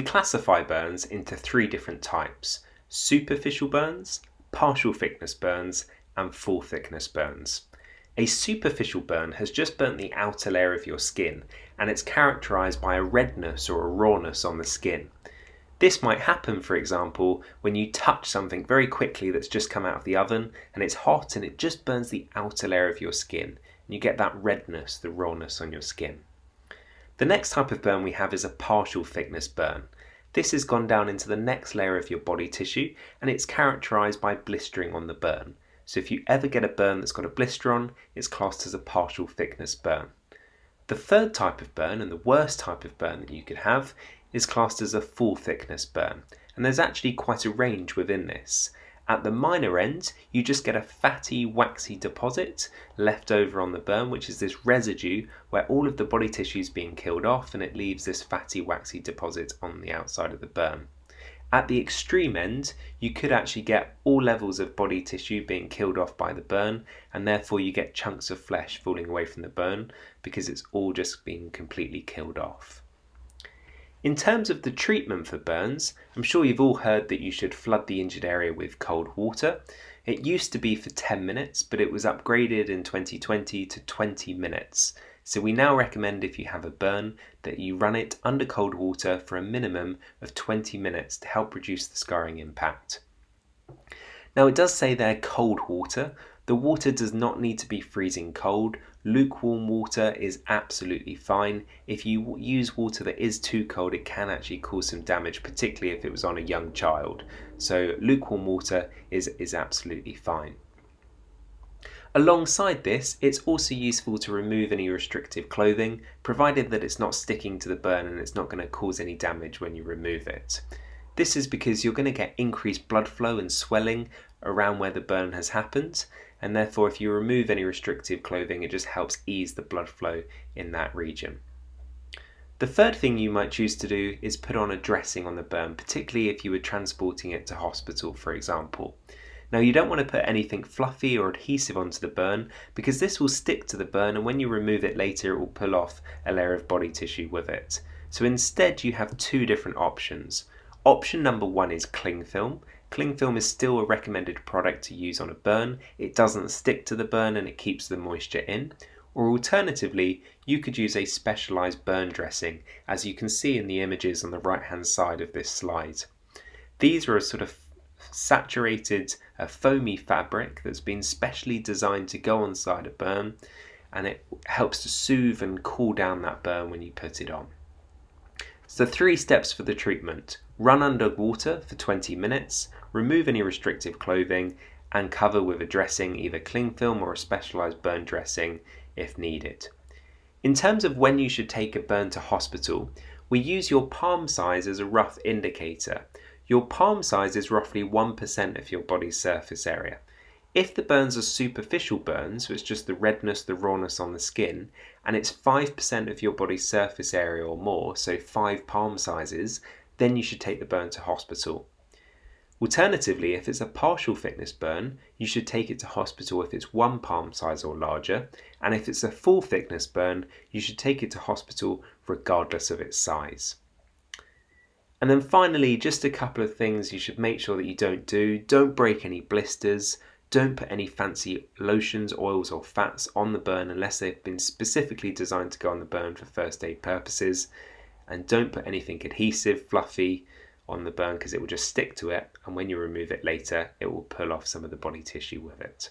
We classify burns into three different types: superficial burns, partial thickness burns, and full thickness burns. A superficial burn has just burnt the outer layer of your skin, and it's characterized by a redness or a rawness on the skin. This might happen, for example, when you touch something very quickly that's just come out of the oven and it's hot and it just burns the outer layer of your skin, and you get that redness, the rawness on your skin. The next type of burn we have is a partial thickness burn. This has gone down into the next layer of your body tissue, and it's characterized by blistering on the burn. So if you ever get a burn that's got a blister on, it's classed as a partial thickness burn. The third type of burn, and the worst type of burn that you could have, is classed as a full thickness burn, and there's actually quite a range within this. At the minor end, you just get a fatty, waxy deposit left over on the burn, which is this residue where all of the body tissue is being killed off and it leaves this fatty, waxy deposit on the outside of the burn. At the extreme end, you could actually get all levels of body tissue being killed off by the burn, and therefore you get chunks of flesh falling away from the burn because it's all just being completely killed off. In terms of the treatment for burns, I'm sure you've all heard that you should flood the injured area with cold water. It used to be for 10 minutes, but it was upgraded in 2020 to 20 minutes. So we now recommend, if you have a burn, that you run it under cold water for a minimum of 20 minutes to help reduce the scarring impact. Now it does say there cold water. The water does not need to be freezing cold. Lukewarm water is absolutely fine. If you use water that is too cold, it can actually cause some damage, particularly if it was on a young child. So lukewarm water is absolutely fine. Alongside this, it's also useful to remove any restrictive clothing, provided that it's not sticking to the burn and it's not going to cause any damage when you remove it. This is because you're going to get increased blood flow and swelling around where the burn has happened, and therefore if you remove any restrictive clothing, it just helps ease the blood flow in that region. The third thing you might choose to do is put on a dressing on the burn, particularly if you were transporting it to hospital, for example. Now you don't want to put anything fluffy or adhesive onto the burn, because this will stick to the burn, and when you remove it later it will pull off a layer of body tissue with it. So instead you have two different options. Option number one is cling film. Cling film is still a recommended product to use on a burn. It doesn't stick to the burn and it keeps the moisture in. Or alternatively, you could use a specialised burn dressing, as you can see in the images on the right hand side of this slide. These are a sort of saturated foamy fabric that's been specially designed to go inside a burn, and it helps to soothe and cool down that burn when you put it on. So 3 steps for the treatment: run under water for 20 minutes, remove any restrictive clothing, and cover with a dressing, either cling film or a specialised burn dressing if needed. In terms of when you should take a burn to hospital, we use your palm size as a rough indicator. Your palm size is roughly 1% of your body's surface area. If the burns are superficial burns, so it's just the redness, the rawness on the skin, and it's 5% of your body's surface area or more, so 5 palm sizes, then you should take the burn to hospital. Alternatively, if it's a partial thickness burn, you should take it to hospital if it's 1 palm size or larger, and if it's a full thickness burn, you should take it to hospital regardless of its size. And then finally, just a couple of things you should make sure that you don't do. Don't break any blisters. Don't put any fancy lotions, oils or fats on the burn unless they've been specifically designed to go on the burn for first aid purposes. And don't put anything adhesive, fluffy on the burn, because it will just stick to it, and when you remove it later, it will pull off some of the body tissue with it.